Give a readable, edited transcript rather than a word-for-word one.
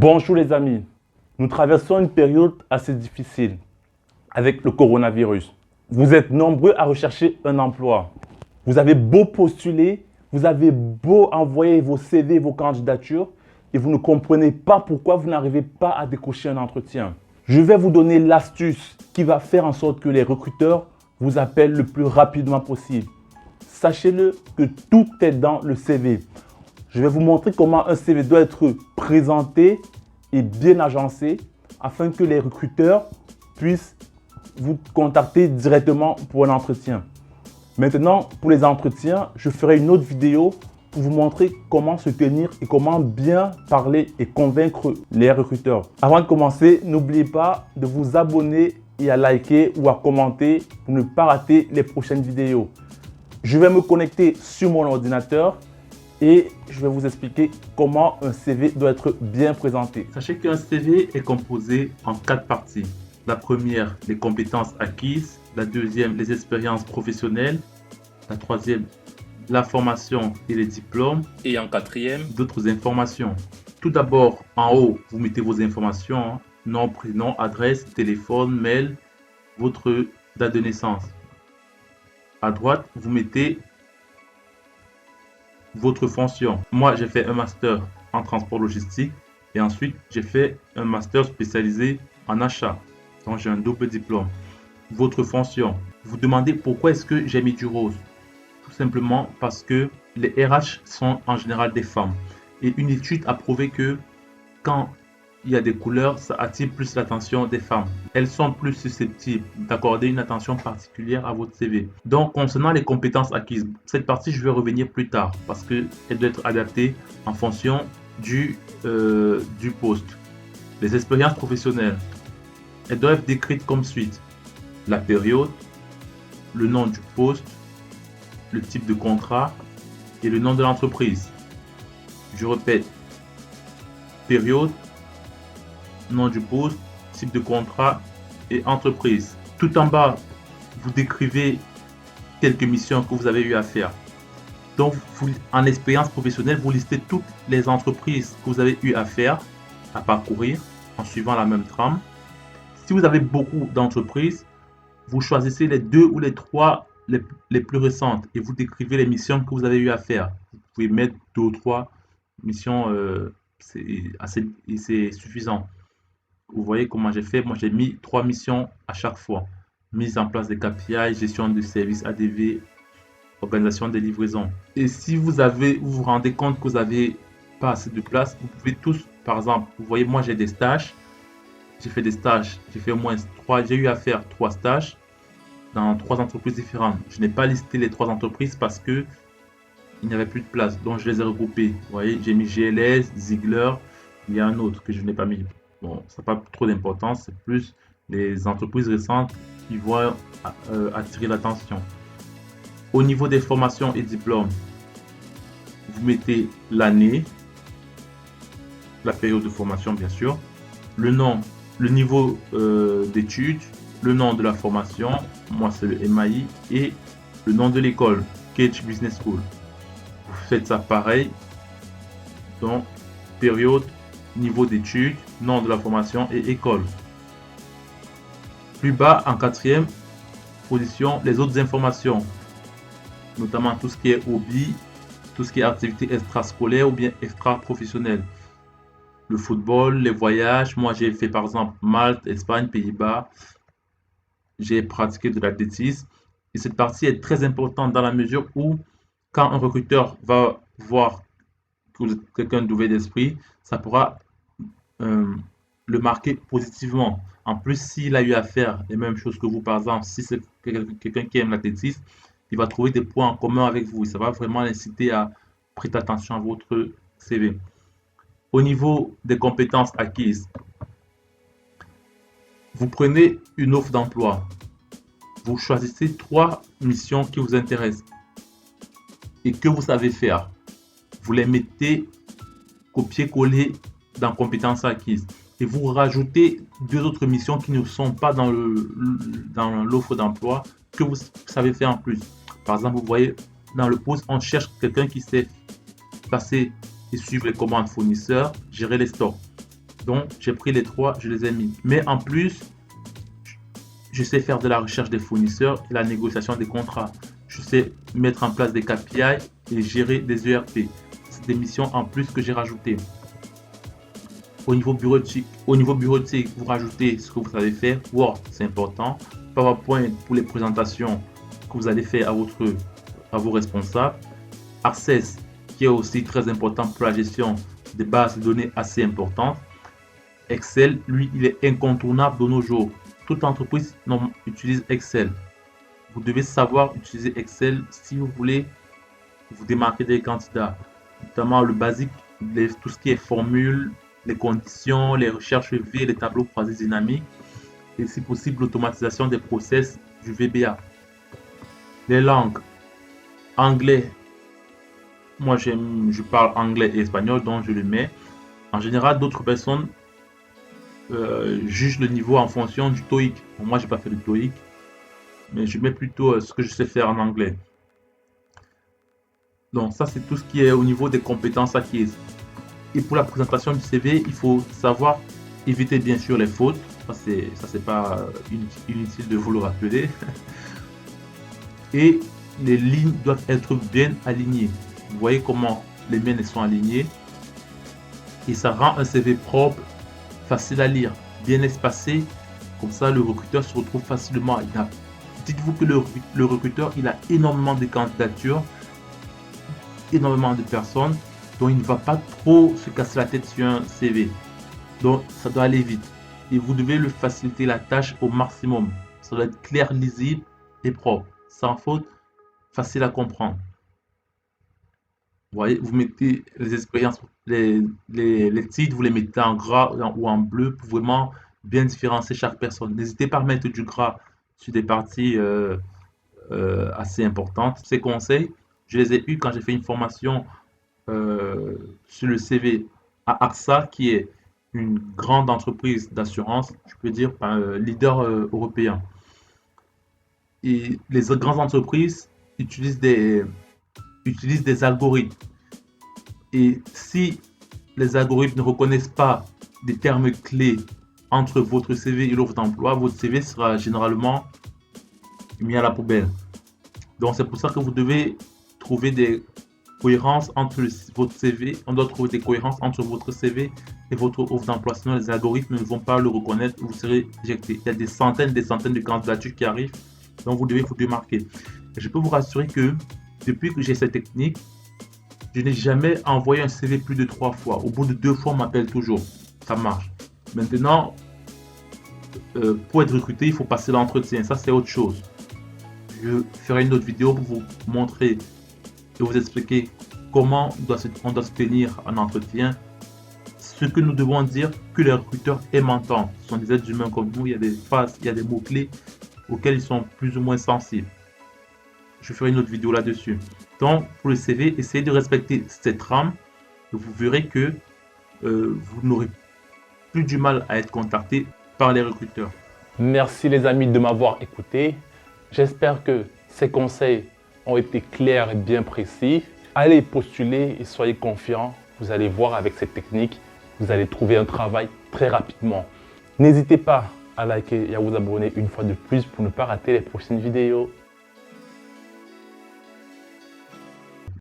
Bonjour les amis, nous traversons une période assez difficile avec le coronavirus. Vous êtes nombreux à rechercher un emploi. Vous avez beau postuler, vous avez beau envoyer vos CV, vos candidatures et vous ne comprenez pas pourquoi vous n'arrivez pas à décrocher un entretien. Je vais vous donner l'astuce qui va faire en sorte que les recruteurs vous appellent le plus rapidement possible. Sachez-le que tout est dans le CV. Je vais vous montrer comment un CV doit être présenté et bien agencé afin que les recruteurs puissent vous contacter directement pour un entretien. Maintenant, pour les entretiens, je ferai une autre vidéo pour vous montrer comment se tenir et comment bien parler et convaincre les recruteurs. Avant de commencer, n'oubliez pas de vous abonner et à liker ou à commenter pour ne pas rater les prochaines vidéos. Je vais me connecter sur mon ordinateur et je vais vous expliquer comment un CV doit être bien présenté. Sachez qu'un CV est composé en 4 parties. La première, les compétences acquises. La deuxième, les expériences professionnelles. La troisième, la formation et les diplômes. Et en quatrième, d'autres informations. Tout d'abord, en haut, vous mettez vos informations, nom, prénom, adresse, téléphone, mail, votre date de naissance. À droite, vous mettez votre fonction. Moi, j'ai fait un master en transport logistique et ensuite, j'ai fait un master spécialisé en achat. Donc, j'ai un double diplôme. Votre fonction. Vous demandez pourquoi est-ce que j'ai mis du rose? Tout simplement parce que les RH sont en général des femmes. Et une étude a prouvé que quand il y a des couleurs, ça attire plus l'attention des femmes. Elles sont plus susceptibles d'accorder une attention particulière à votre CV. Donc, concernant les compétences acquises, cette partie, je vais revenir plus tard parce qu'elle doit être adaptée en fonction du poste. Les expériences professionnelles, elles doivent être décrites comme suit. La période, le nom du poste, le type de contrat et le nom de l'entreprise. Je répète, période, nom du poste, type de contrat et entreprise. Tout en bas, vous décrivez quelques missions que vous avez eu à faire. Donc, en expérience professionnelle, vous listez toutes les entreprises que vous avez eu à faire, à parcourir en suivant la même trame. Si vous avez beaucoup d'entreprises, vous choisissez les 2 ou les 3 les plus récentes et vous décrivez les missions que vous avez eu à faire. Vous pouvez mettre 2 ou 3 missions, c'est suffisant. Vous voyez comment j'ai fait. Moi, j'ai mis 3 missions à chaque fois. Mise en place des KPI, gestion de services ADV, organisation des livraisons. Et si vous vous rendez compte que vous n'avez pas assez de place, vous pouvez tous, par exemple, vous voyez, moi j'ai des stages. J'ai fait des stages. J'ai fait au moins 3. J'ai eu à faire 3 stages dans 3 entreprises différentes. Je n'ai pas listé les 3 entreprises parce que il n'y avait plus de place. Donc, je les ai regroupées. Vous voyez, j'ai mis GLS, Ziegler. Il y a un autre que je n'ai pas mis. Bon, ça n'a pas trop d'importance, c'est plus les entreprises récentes qui vont attirer l'attention. Au niveau des formations et diplômes, vous mettez l'année, la période de formation bien sûr, le nom, le niveau d'études, le nom de la formation, moi c'est le MAI, et le nom de l'école, Cambridge Business School. Vous faites ça pareil, donc période, niveau d'études, nom de la formation et école. Plus bas, en 4e position, les autres informations, notamment tout ce qui est hobby, tout ce qui est activité extrascolaire ou bien extra-professionnelle. Le football, les voyages. Moi, j'ai fait par exemple Malte, Espagne, Pays-Bas. J'ai pratiqué de l'athlétisme. Et cette partie est très importante dans la mesure où, quand un recruteur va voir que vous êtes quelqu'un d'ouvert d'esprit, ça pourra le marquer positivement. En plus, s'il a eu à faire les mêmes choses que vous, par exemple, si c'est quelqu'un qui aime l'athlétisme, il va trouver des points en commun avec vous. Ça va vraiment l'inciter à prêter attention à votre CV. Au niveau des compétences acquises, vous prenez une offre d'emploi. Vous choisissez 3 missions qui vous intéressent et que vous savez faire. Vous les mettez copier-coller dans compétences acquises et vous rajoutez 2 autres missions qui ne sont pas dans l'offre d'emploi que vous savez faire en plus. Par exemple, vous voyez dans le poste, on cherche quelqu'un qui sait passer et suivre les commandes fournisseurs, gérer les stocks. Donc, j'ai pris les 3, je les ai mis. Mais en plus, je sais faire de la recherche des fournisseurs et la négociation des contrats. Je sais mettre en place des KPI et gérer des ERP. C'est des missions en plus que j'ai rajoutées. Au niveau bureautique, vous rajoutez ce que vous savez faire. Word, c'est important. PowerPoint pour les présentations que vous allez faire à vos responsables. Access, qui est aussi très important pour la gestion des bases de données assez importantes. Excel, lui, il est incontournable de nos jours. Toute entreprise utilise Excel. Vous devez savoir utiliser Excel si vous voulez vous démarquer des candidats. Notamment le basique, tout ce qui est formule, les conditions, les recherches V, les tableaux croisés dynamiques et si possible l'automatisation des process du VBA. Les langues, anglais, moi je parle anglais et espagnol donc je le mets. En général, d'autres personnes jugent le niveau en fonction du TOEIC. Bon, moi, j'ai pas fait le TOEIC, mais je mets plutôt ce que je sais faire en anglais. Donc ça, c'est tout ce qui est au niveau des compétences acquises. Et pour la présentation du CV, il faut savoir éviter bien sûr les fautes. Ça, c'est pas inutile de vous le rappeler. Et les lignes doivent être bien alignées. Vous voyez comment les miennes sont alignées. Et ça rend un CV propre, facile à lire, bien espacé. Comme ça, le recruteur se retrouve facilement. Dites-vous que le recruteur, il a énormément de candidatures, énormément de personnes, donc il ne va pas trop se casser la tête sur un CV. Donc, ça doit aller vite. Et vous devez le faciliter la tâche au maximum. Ça doit être clair, lisible et propre. Sans faute, facile à comprendre. Vous voyez, vous mettez les expériences, les titres, vous les mettez en gras ou en bleu pour vraiment bien différencier chaque personne. N'hésitez pas à mettre du gras sur des parties assez importantes. Ces conseils, je les ai eus quand j'ai fait une formation sur le CV à AXA, qui est une grande entreprise d'assurance, je peux dire, leader européen. Et les grandes entreprises utilisent des algorithmes. Et si les algorithmes ne reconnaissent pas des termes clés entre votre CV et l'offre d'emploi, votre CV sera généralement mis à la poubelle. Donc c'est pour ça que vous devez trouver des cohérences entre votre CV. On doit trouver des cohérences entre votre CV et votre offre d'emploi. Sinon les algorithmes ne vont pas le reconnaître. Vous serez éjecté. Il y a des centaines de candidatures qui arrivent. Donc vous devez vous démarquer. Et je peux vous rassurer que depuis que j'ai cette technique, je n'ai jamais envoyé un CV plus de 3 fois. Au bout de 2 fois, on m'appelle toujours. Ça marche. Maintenant, pour être recruté, il faut passer l'entretien. Ça, c'est autre chose. Je ferai une autre vidéo pour vous montrer et vous expliquer comment on doit se tenir en entretien. Ce que nous devons dire que les recruteurs aiment entendre. Ce sont des êtres humains comme nous. Il y a des phrases, il y a des mots-clés auxquels ils sont plus ou moins sensibles. Je ferai une autre vidéo là-dessus. Donc, pour le CV, essayez de respecter cette trame et vous verrez que vous n'aurez plus du mal à être contacté par les recruteurs. Merci les amis de m'avoir écouté. J'espère que ces conseils ont été clairs et bien précis. Allez postuler et soyez confiants. Vous allez voir avec cette technique, vous allez trouver un travail très rapidement. N'hésitez pas à liker et à vous abonner une fois de plus pour ne pas rater les prochaines vidéos.